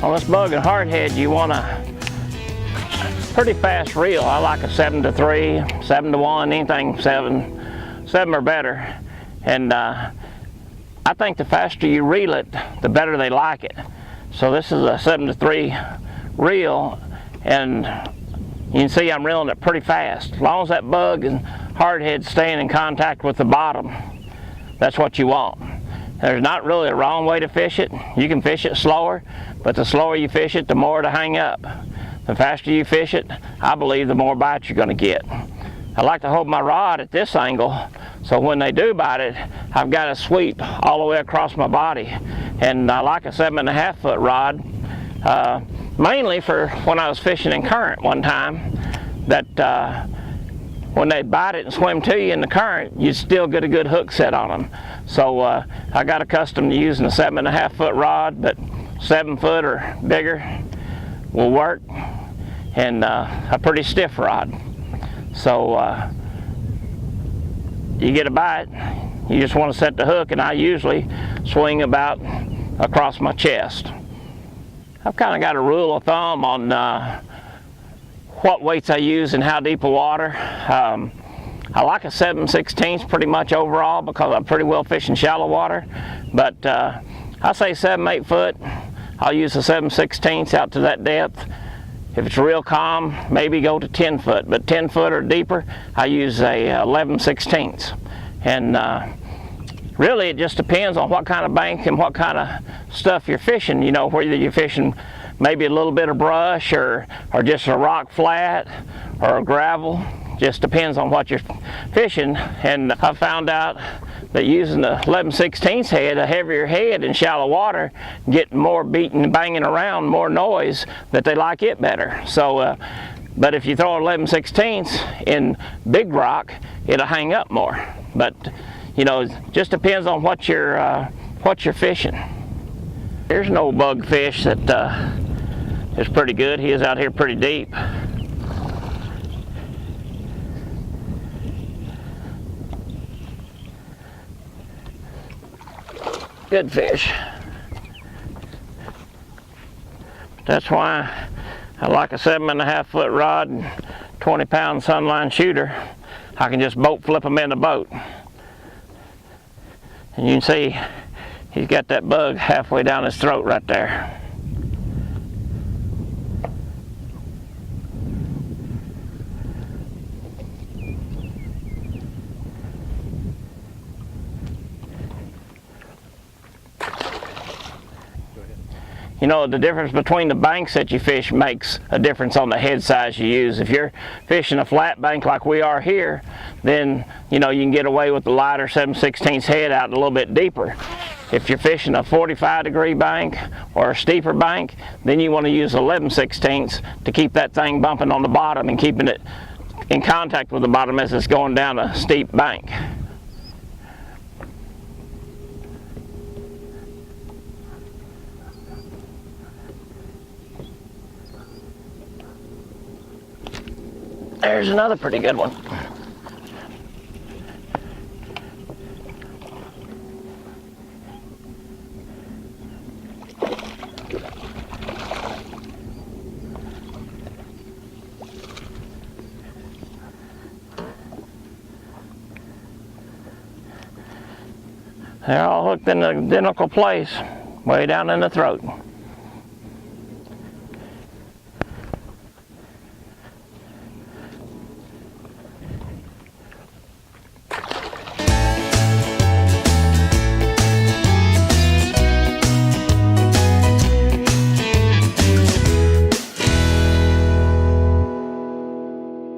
On this bug and hardhead, you want a pretty fast reel. I like a 7-3, 7-1, anything 7 or better. And I think the faster you reel it, the better they like it. So this is a 7-3 reel, and you can see I'm reeling it pretty fast. As long as that bug and hardhead's staying in contact with the bottom, that's what you want. There's not really a wrong way to fish it. You can fish it slower, but the slower you fish it, the more it'll hang up. The faster you fish it, I believe the more bites you're going to get. I like to hold my rod at this angle, so when they do bite it, I've got a sweep all the way across my body. And I like a 7.5 foot rod, mainly for when I was fishing in current one time, that when they bite it and swim to you in the current, you still get a good hook set on them. So I got accustomed to using a 7.5 foot rod, but 7 foot or bigger will work, and a pretty stiff rod. So you get a bite, you just want to set the hook, and I usually swing about across my chest. I've kind of got a rule of thumb on what weights I use and how deep a water. I like a 7/16 pretty much overall because I'm pretty well fishing shallow water, but I say 7-8 foot. I'll use a 7/16 out to that depth. If it's real calm, maybe go to 10 foot, but 10 foot or deeper, I use a 11/16. And really it just depends on what kind of bank and what kind of stuff you're fishing. You know, whether you're fishing maybe a little bit of brush or just a rock flat or a gravel. Just depends on what you're fishing. And I found out that using the 11/16 head, a heavier head in shallow water, get more beating and banging around, more noise, that they like it better. So, but if you throw 11/16 in big rock, it'll hang up more. But you know, it just depends on what you're fishing. Here's an old bug fish that is pretty good. He is out here pretty deep. Good fish. That's why I like a 7.5 foot rod and 20-pound Sunline shooter. I can just boat flip them in the boat. And you can see he's got that bug halfway down his throat right there. You know, the difference between the banks that you fish makes a difference on the head size you use. If you're fishing a flat bank like we are here, then you know you can get away with the lighter 7/16 head out a little bit deeper. If you're fishing a 45-degree bank or a steeper bank, then you want to use 11/16 to keep that thing bumping on the bottom and keeping it in contact with the bottom as it's going down a steep bank. There's another pretty good one. They're all hooked in the identical place, way down in the throat.